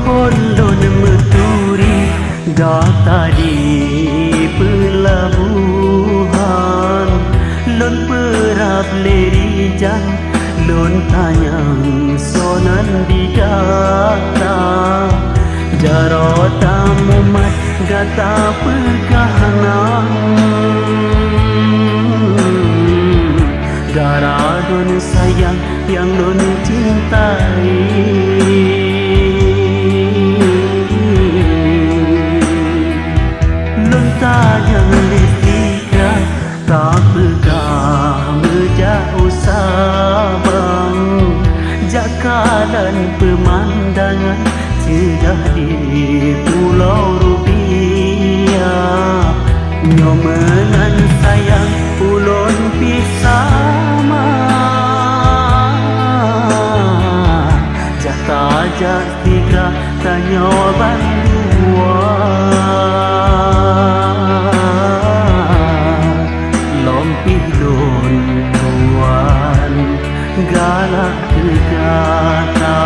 pon lon meturi gata di pelabuhan lon perap lerijan lon tanyang sonan di gata jarota mumat gata perkahanan gara don sayang yang don cintai lon tanyang listika tak pegah menjauh sabang jakalan pemandangan cedah di pulau rupiah nyomenan sayang ulon pisama jata jak tiga tanya bandua lompih don tuan galak kegata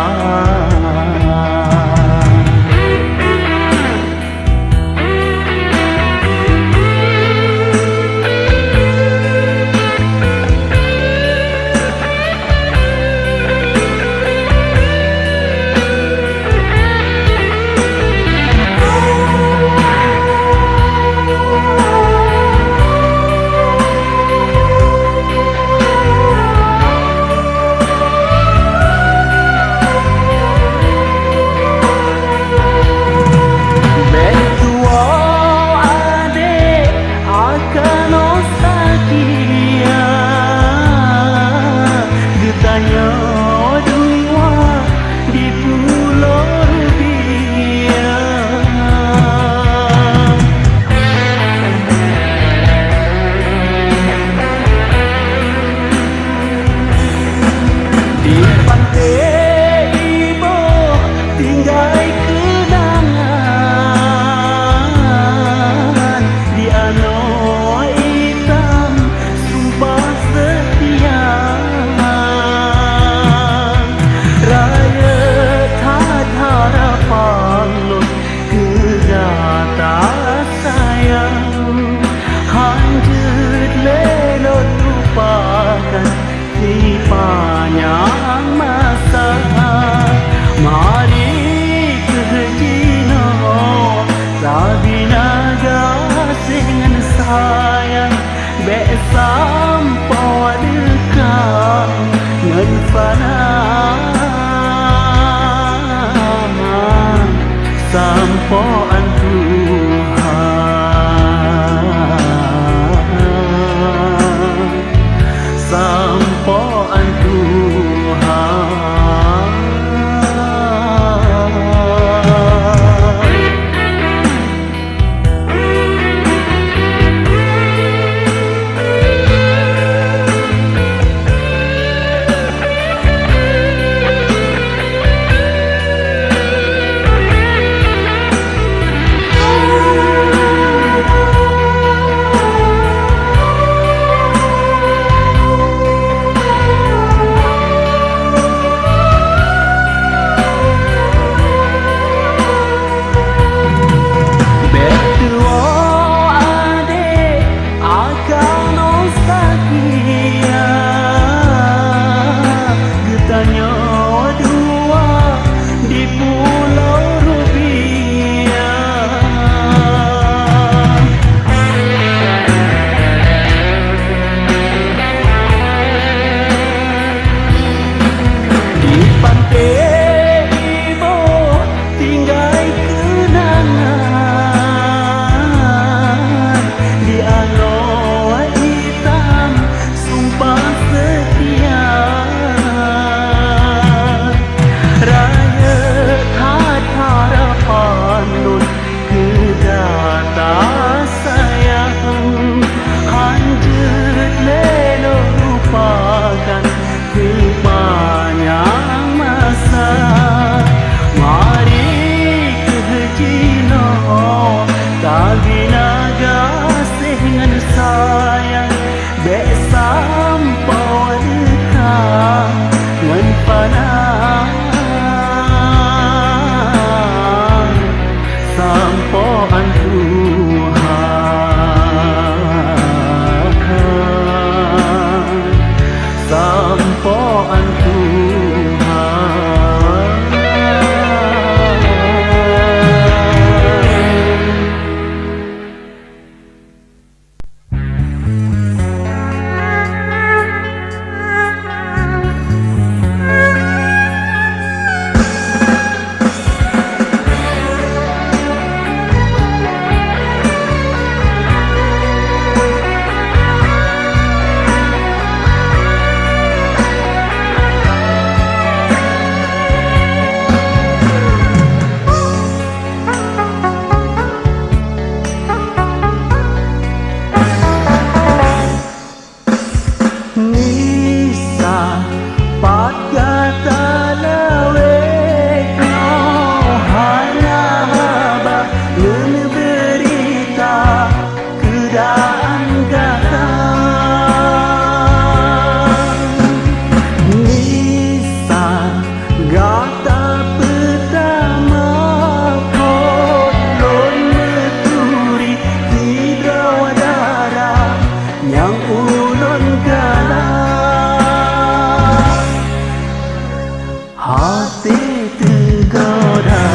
hati tergoda.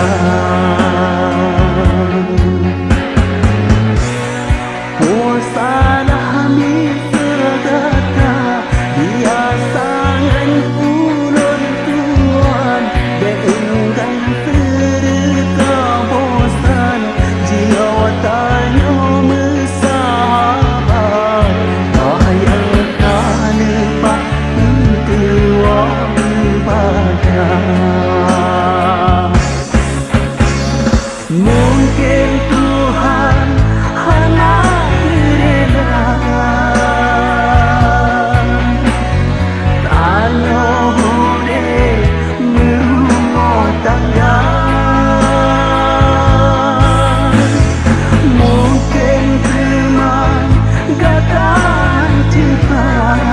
Puasalah ambil segata, biasangan ulun tuan, beenggan serta bosan, jiwa tanya bersahabat, bayangkan lepas tuan ibadah. Mungkin Tuhan hanya rela tanya boleh berumah tangga. Mungkin teman gatan cepat,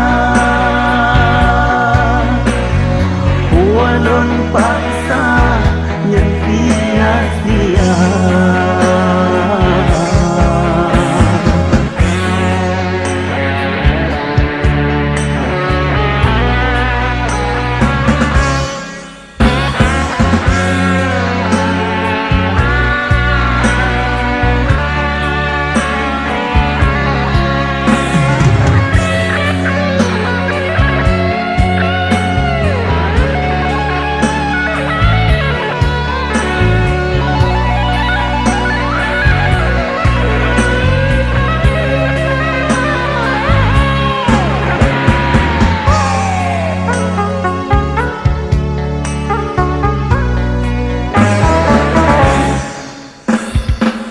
walon paksa yang sia-sia.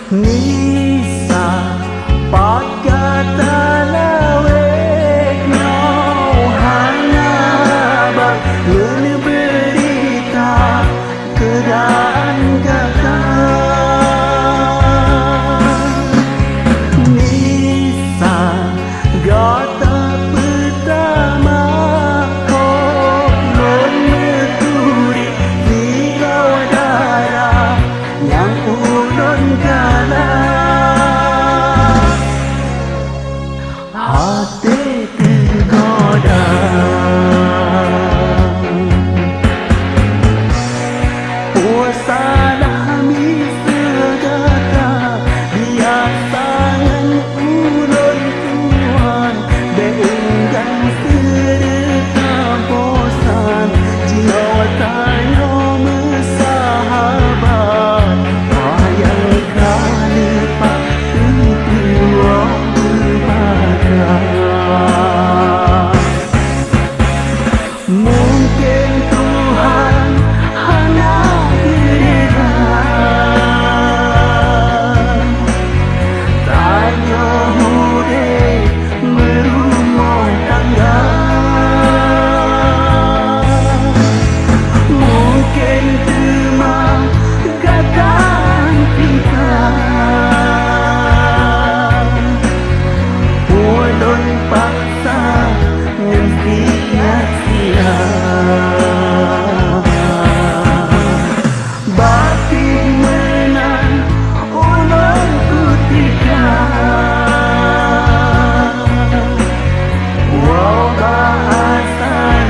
Nisa pakata lawek nyau hanya bak berita keadaan kata. Nisa gata pertama kolon meturi di darah yang ulun hati tergoda. Puasalah ambil segata, biasangan ulun tuan, beenggan serta bosan, jiwa tanya bersahabat, bayangkan lepas tuan mungkin Tuhan hanya rela tanya boleh berumah tangga. Mungkin teman gatan kita, walon paksa yang sia-sia. Batin menang ulun kutika, wow bahasan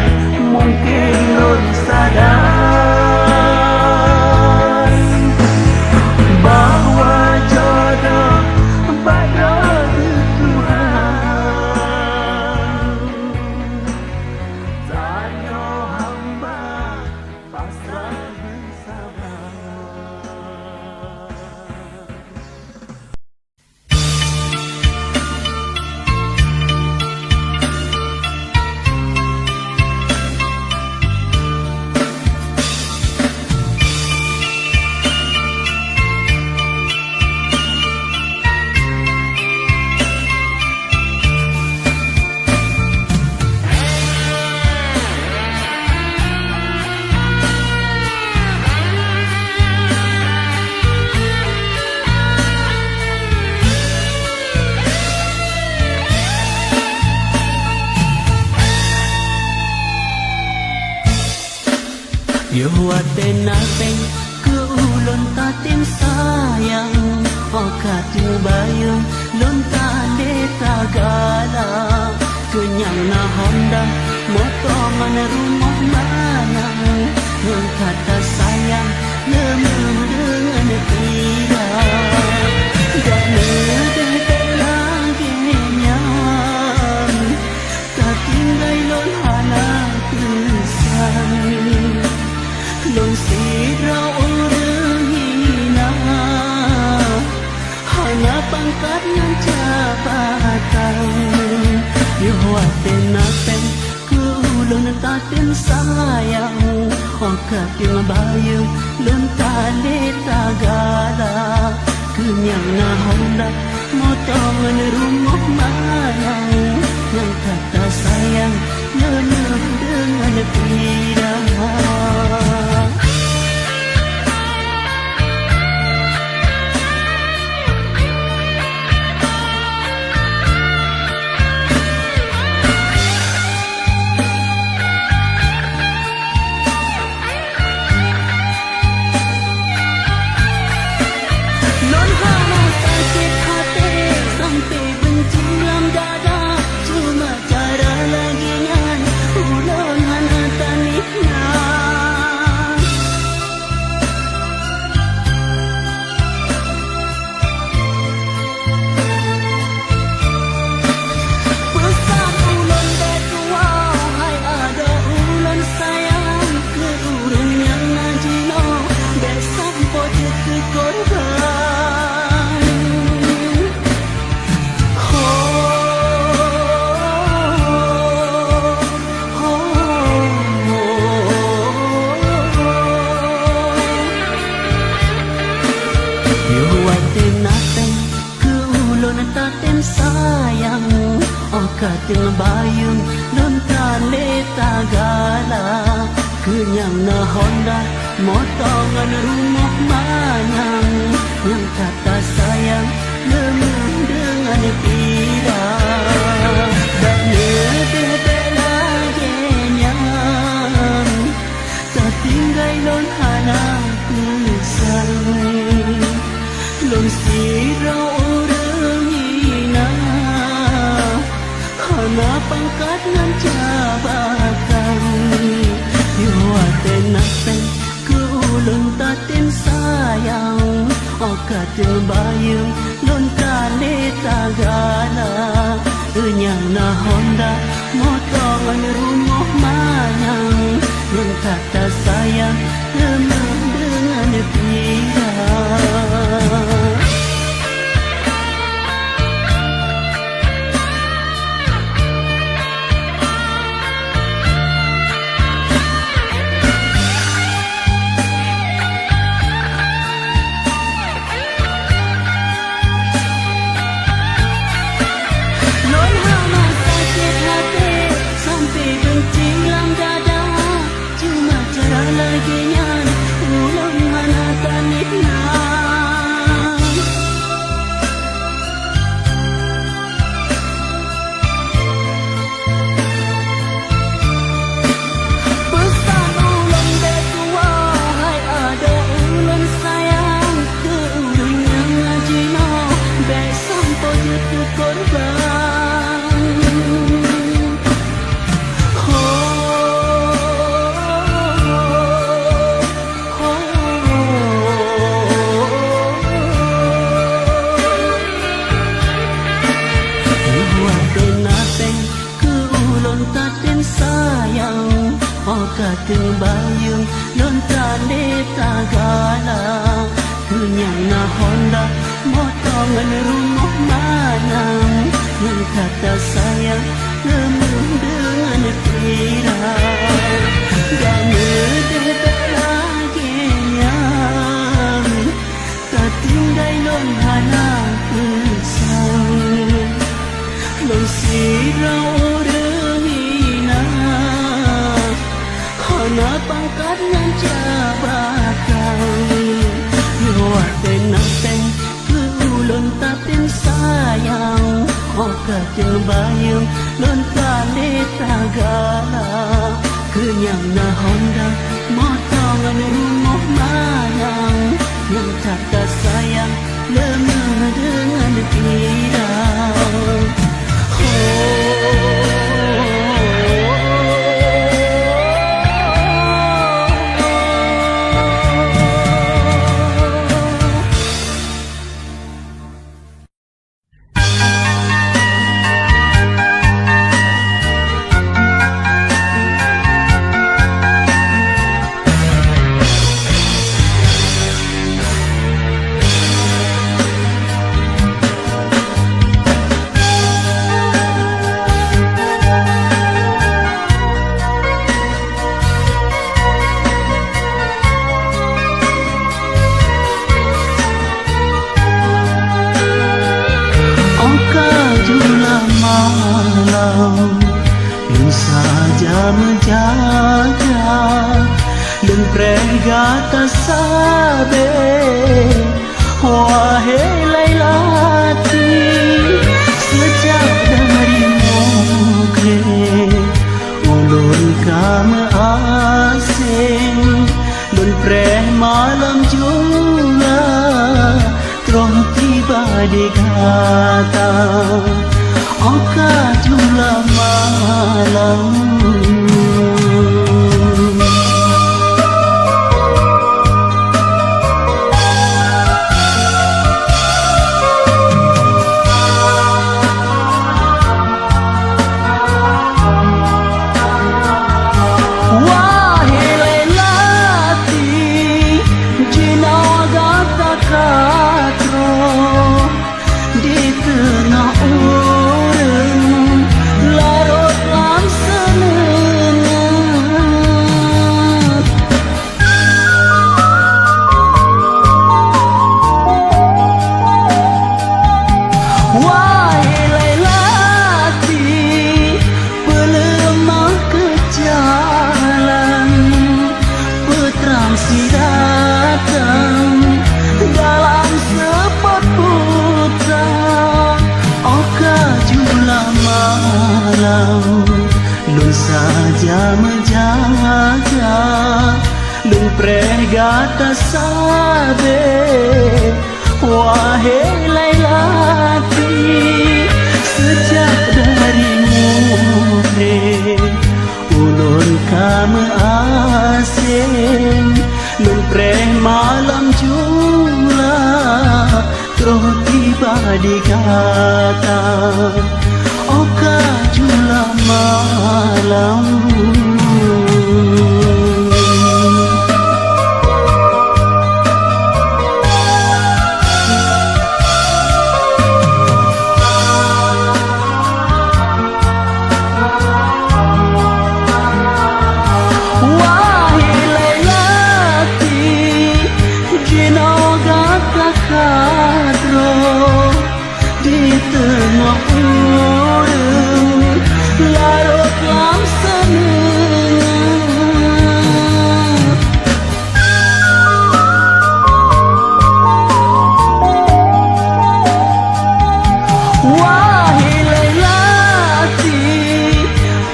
mungkin lun sadar bahwa jodoh pada Tuhan. Tanya hamba pasrah bersabar. Yo aten napeng ke ulun tatim sayang, okatu bayung lun tade tagala, kenyang na honda moto mana rumah mana yang kata sayang lemah dengan tidak dan nedek lagi nyam tak tinggal lon hana kesan lon sira orang hina hana pangkat yang jabatan yuwaten naten kulon taten sayang okatin bayang lon tale tagala kenyang na honda motongan rumah manang yang kata sayang lemah dengan tidak sayang okatin bayung lon tale tagala kenyang na honda motongan rumah manang yang kata sayang lemah dengan tidak dan nedek lagi nyam tak tinggal lon hana kesan lon sira hana pangkat ngan jabatan yuwaten naten kulon taten sayang okatin bayang lon tale tagala enyang na honda motongan rumah manang yang kata sayang lemah dengan tidak okatin bayung lon tale tagala kenyang na honda motongan rumah manang yang kata sayang lemah dengan tidak dan nedek lagi nyam tak tinggal lon hana kesan lon sira orang hina hana pangkat ngan jabatan yuwaten naten kulon taten sayang okatin bayang lon tale tagala kenyang na honda motongan rumah manang yang kata sayang lemah dengan tidak oh pregata sabe wahai Lailati sejak darimu ulun kama asing lun preh malam jula troh tiba di kata angka jula malam. Lun saja menjaga lun pregata sabe wahai Lailati sejak darimu ulun kama asing lun preh malam jula troh tiba di kata oka jula malam. Wahai Lailati jinoga kakadro di tengah larut langsana wahai Lailati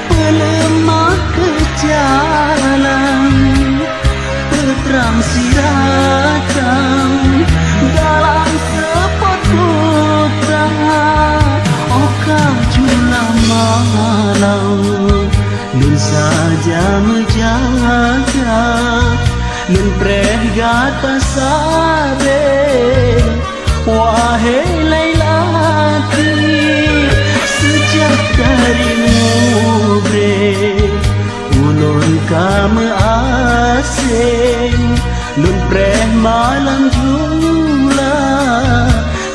pelemah ke jalan peterang siratang dalam sepot putra oka jula malam. Lun saja menjaga lun pregata sabe wahai Lailati sejak darimu ulun kama asing lun preh malam jula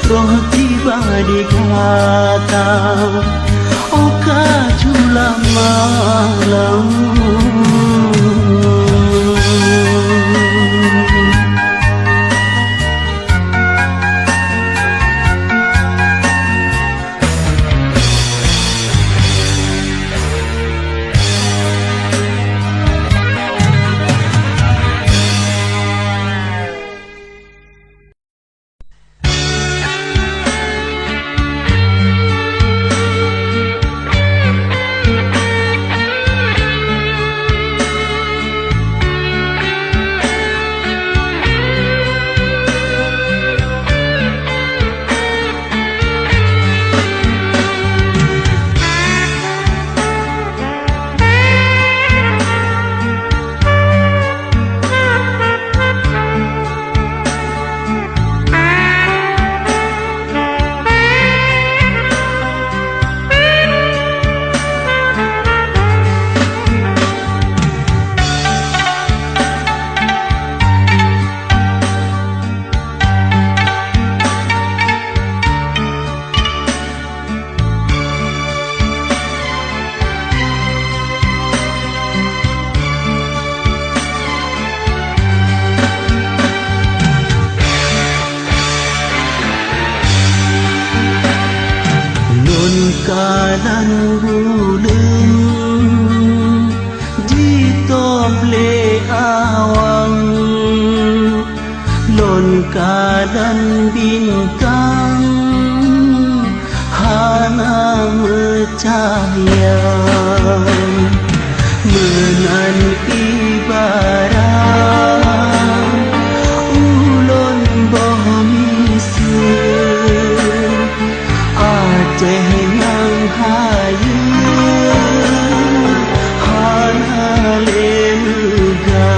troh tiba di kata oka jula malam. kalan bintang hana bercahaya menan ibarat ulun bohmisun Aceh yang hayu hana lega.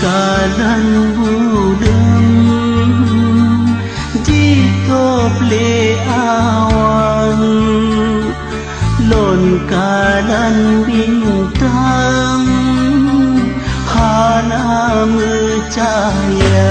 Kalan budem di tople awan lon kalan bintang hana bercahaya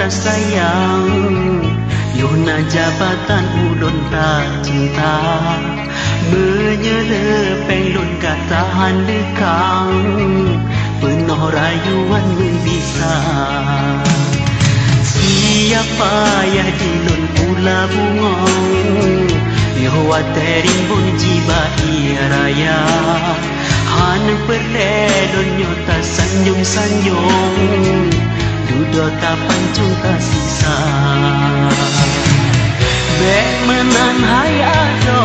sayang Yona jabatan ulun tak cinta Menyelepeng lun katahan dekang Penuh rayuan bisa Siapa yang dilun pula bungong Yahwa terin bun jiba raya Han perlelonyo ta sanjung-sanjung dudo ta pancung ta sisa bek menan hayado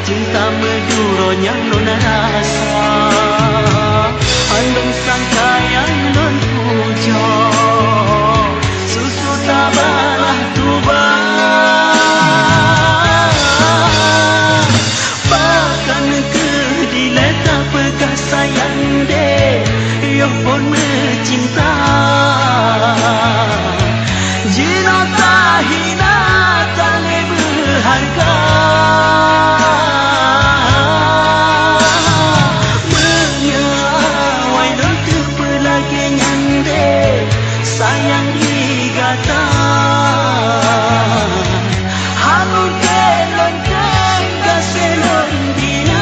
cinta meduro nyang lona rasa andung sangka yang lon pujo susu tabalah tuba bahkan ke dileta pegah sayang de yo pun mencinta jina tahina tale berharga menyawai lontu pelagi nyande sayang digata hamun ke lonteng kaselon bina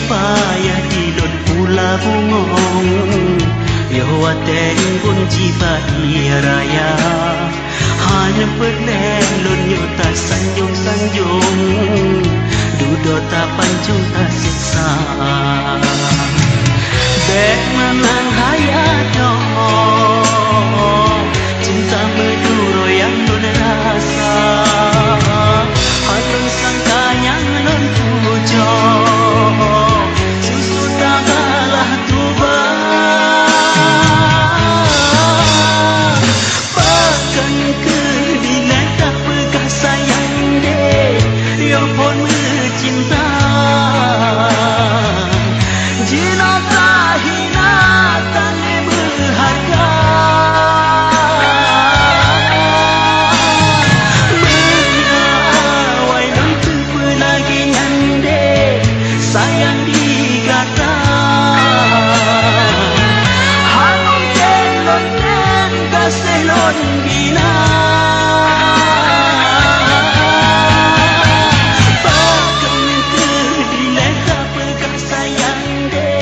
payah dilot pula bungong Yawa tengun jiwa raya hanya perlelon nyota sanjung-sanjung dudo ta pancung ta siksa bek menang hayado cinta meduro yang lon rasa hatun sangka yang lon pujo susu tabalah tuba bahkan ke dileta pegah sayang de yo pun mencinta jina tahina tane berharga menyawai lontu pelagi nyande sayang digata hanung kelon dan kaselon bina bahkan ke dileta pegah sayang de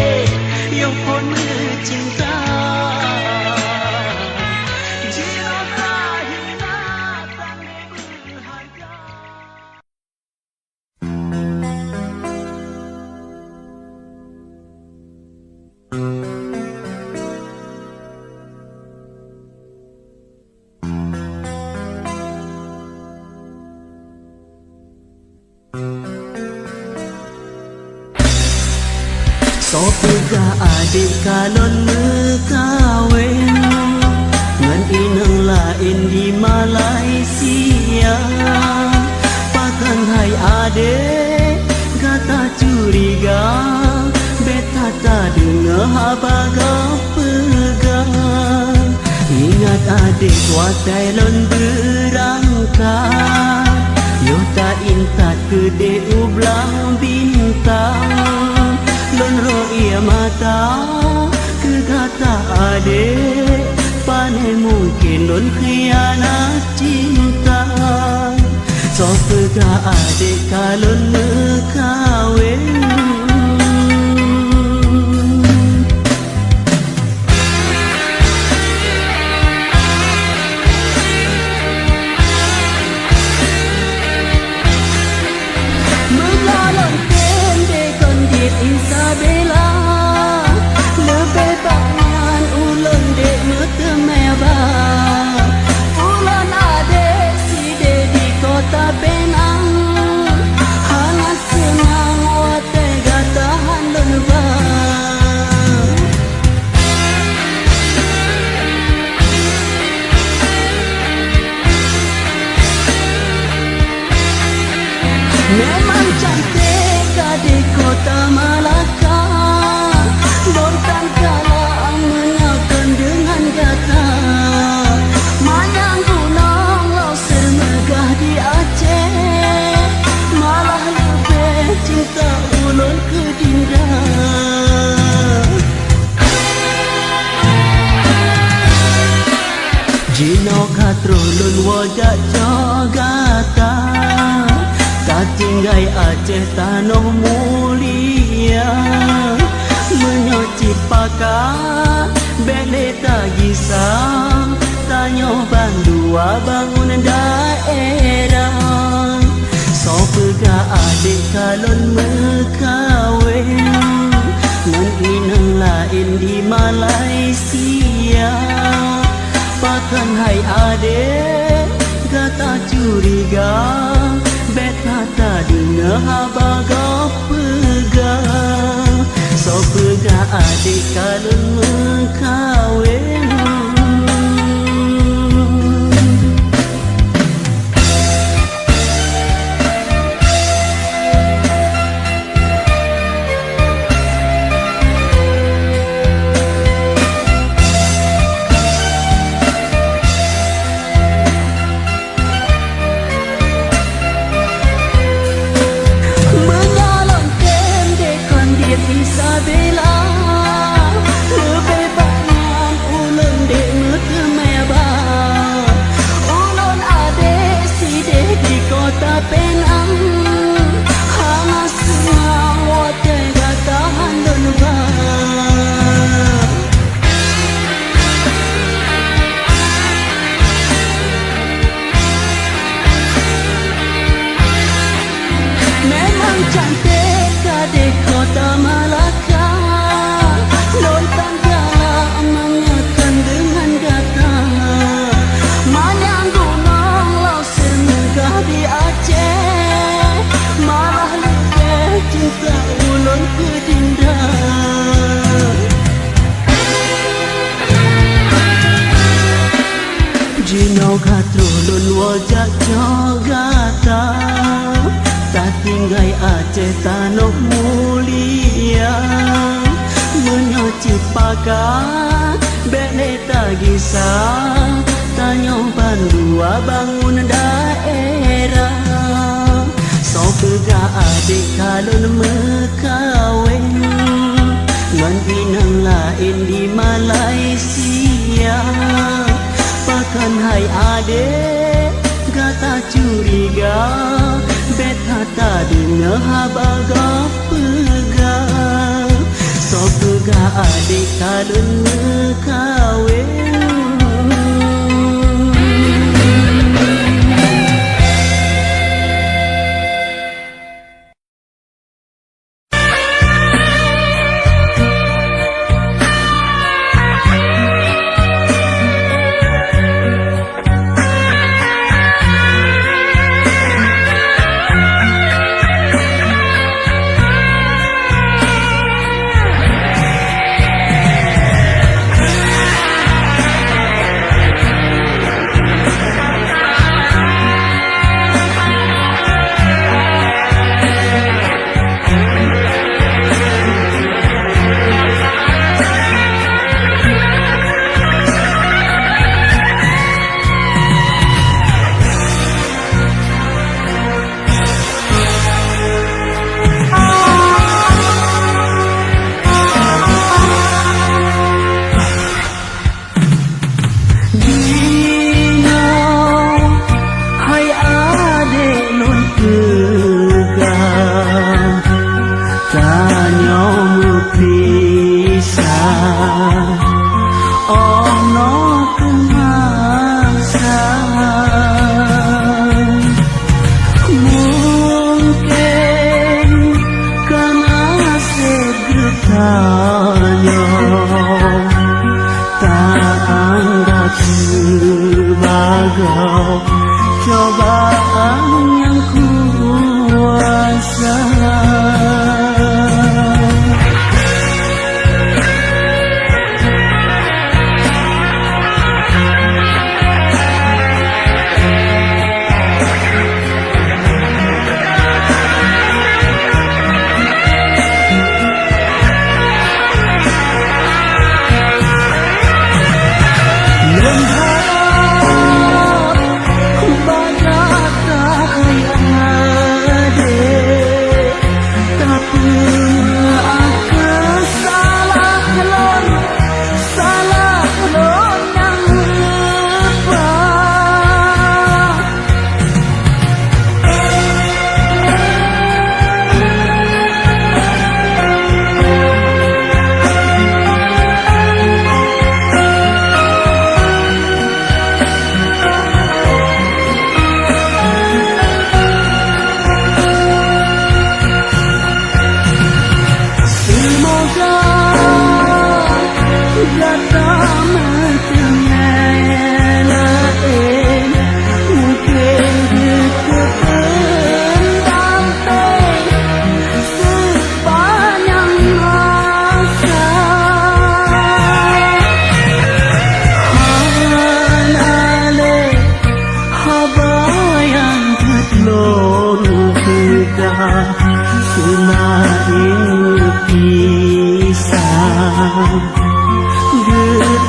yang pun mencinta jina tahina tane berharga. Sopega adik kalon mekawin ngan inang lain di Malaysia pakan hai adik gata curiga beta tak dengar habaga pegang ingat adik watai lon berangkat yo tak intat gede ublang bintang lon ro'ia mata kegata adik panai mungkin lon khianat cinta so pega adik kalon mekawin melalon tende kondit Isabella lebih banyak ulun dek metemeba ulun adek si dek di kota Penang hangat senang watai Jino katrulun wajak jogata Katinggai Aceh tanah mulia Menyocip pakar Bele tagisang Tanyo bandua bangun daerah So pega adik kalon mekawin Ngan inang lain di Malaysia Pakan hai adik Gata curiga Beta tak dengar habaga pegang So pega adik kalon mekawin Isabella lebih banyak ulun dek mekemeba ulun adek si dek di kota Penang hanga semua wadah gatahan dan memang cantik kadek kota Malaka Lontan galak mengekan dengan gata Manyang gunung lau semegah di Aceh Malah lebih cinta ulun ke dinda Jinau katrulun wajak jogata Tak tinggai Aceh tanah mulia Menyocip pakar Bele tagisang Tanyo bandua bangun daerah So pega adik kalon mekawin Ngan inang lain di Malaysia Pakan hai adik Gata curiga Beta tak dengar habaga pegang So pega adik kalun mekawin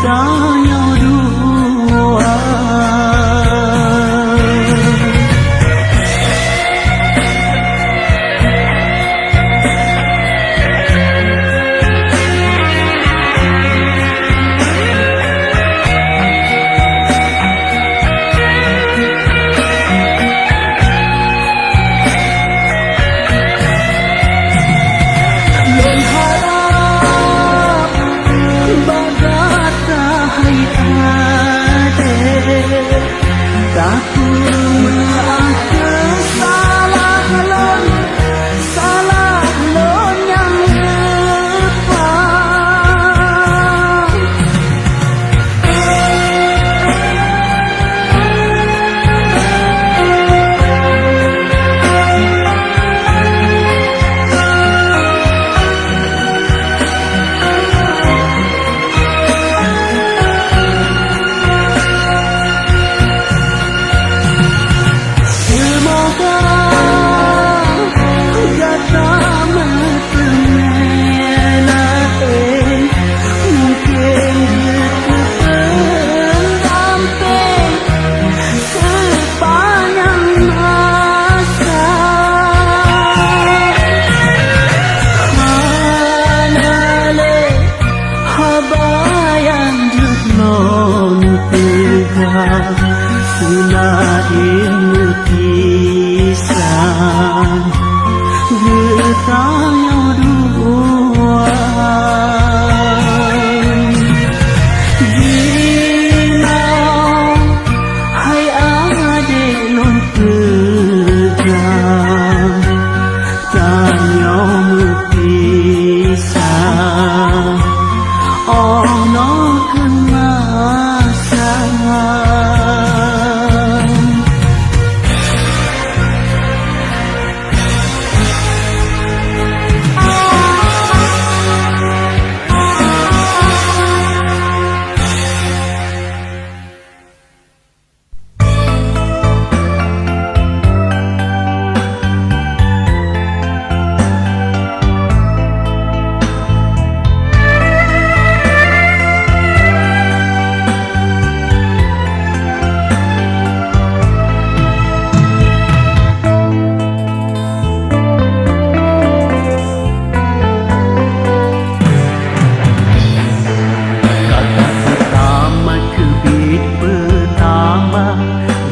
ta nhau dua. Selain lukisan bertanya dua Ginau hai adik lon pegang tanya lukisan oh no kemasan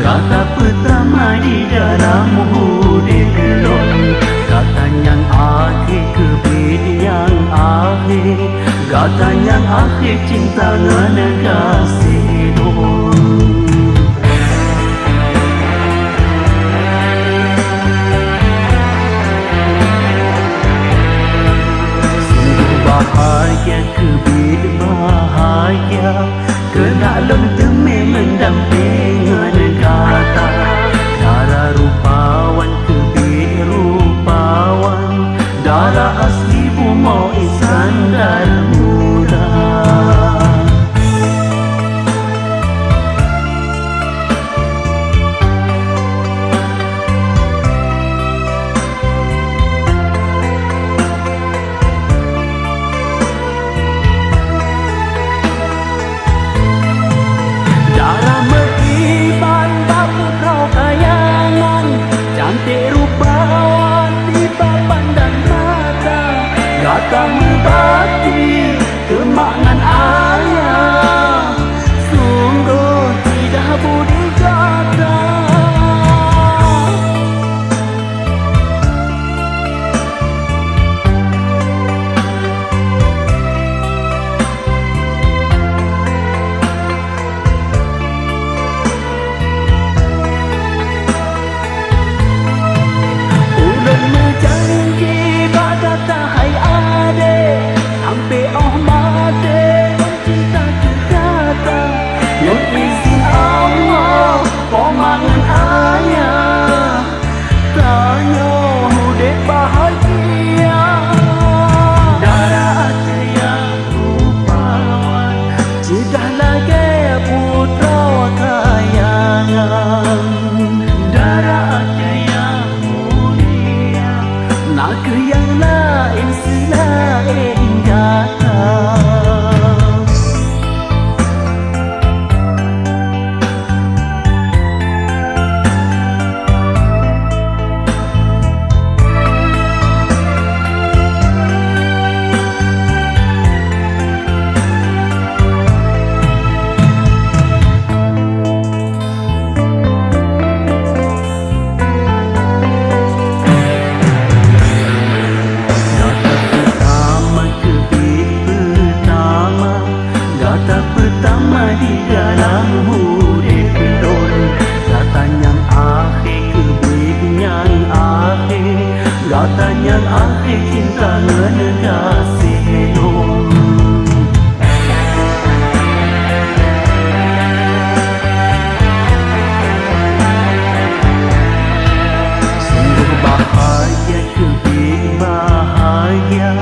Kata pertama di dalam murid kelon, kata yang akhir kebid yang akhir, kata yang akhir cinta ngana kasih don. Sungguh bahagia kebid bahagia, kena lon teme mendampingan kata darah rupawan kebid rupawan darah asli bumau insan dan muda. yang akhir cinta ngekasih sungguh bahagia kebih bahagia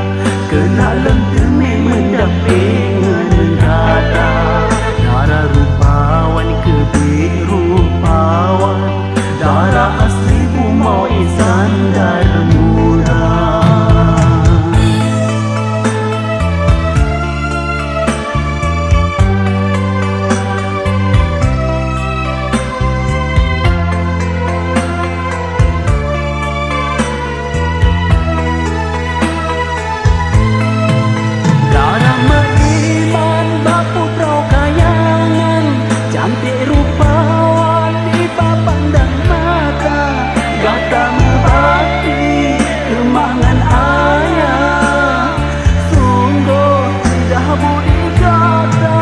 kena lentemi mendamping kata darah rupawan kebih rupawan darah asli bumau insan darmuda darah meiman bapu prau kayangan cantik rupawan di pandang mata gata membati kemangan ayah sungguh tidak budi kata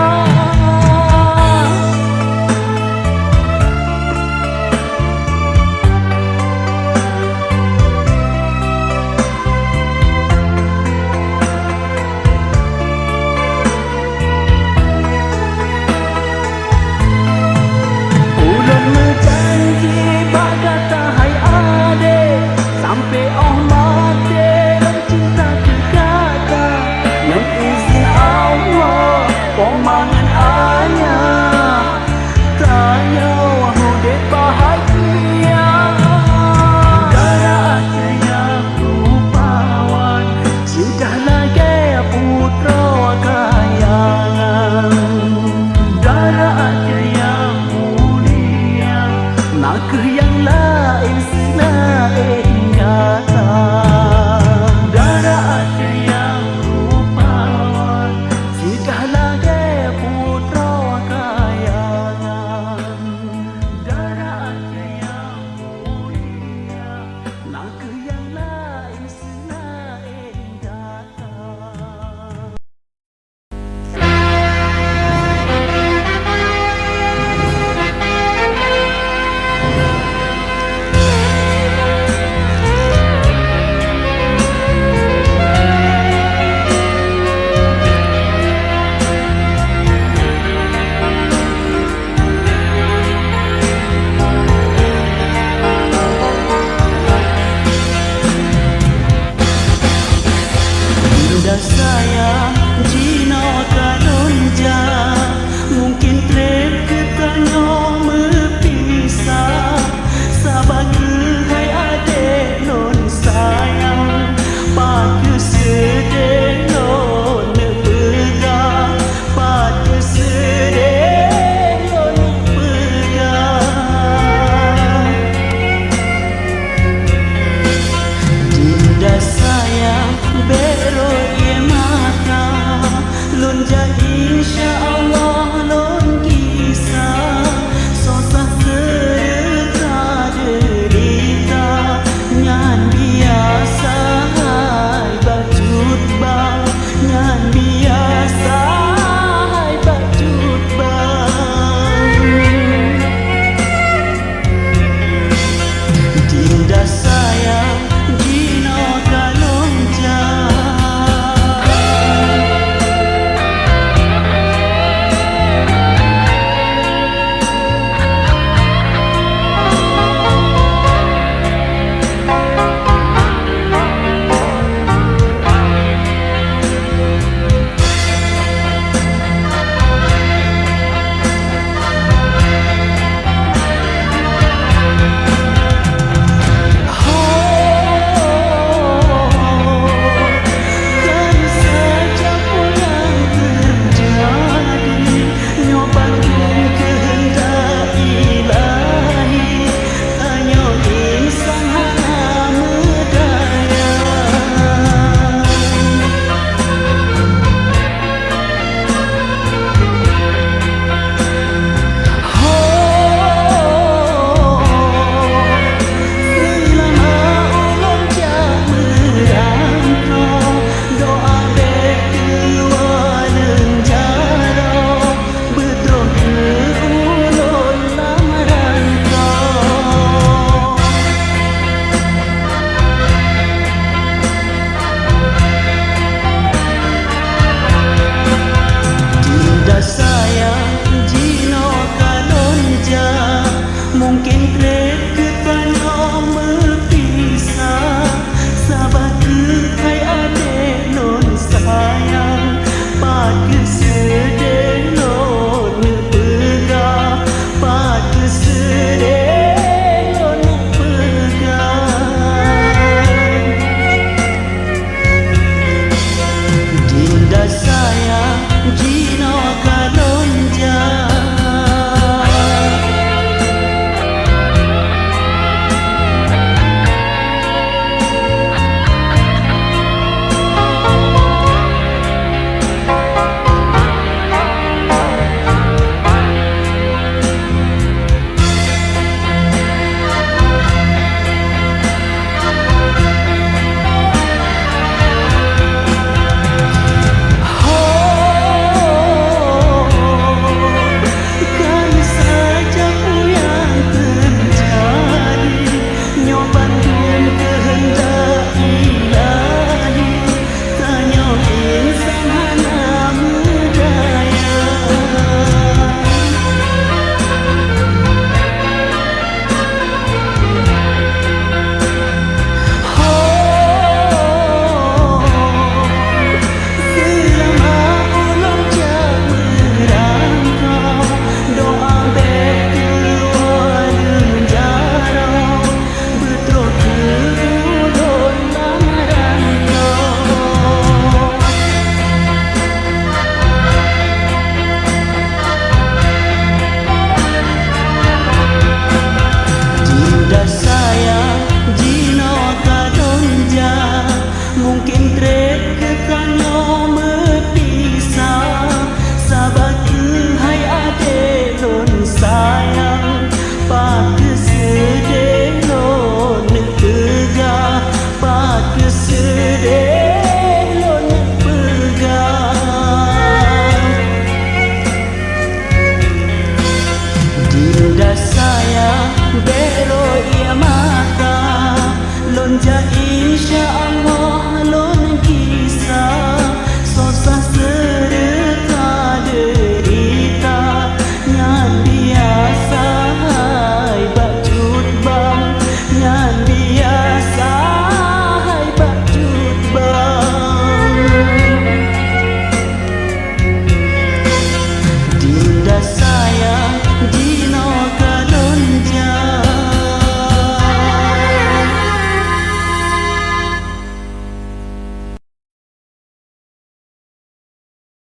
ulun menjanji bagata hai ade sampai oh mati dan cinta kekata yang izin Allah pomang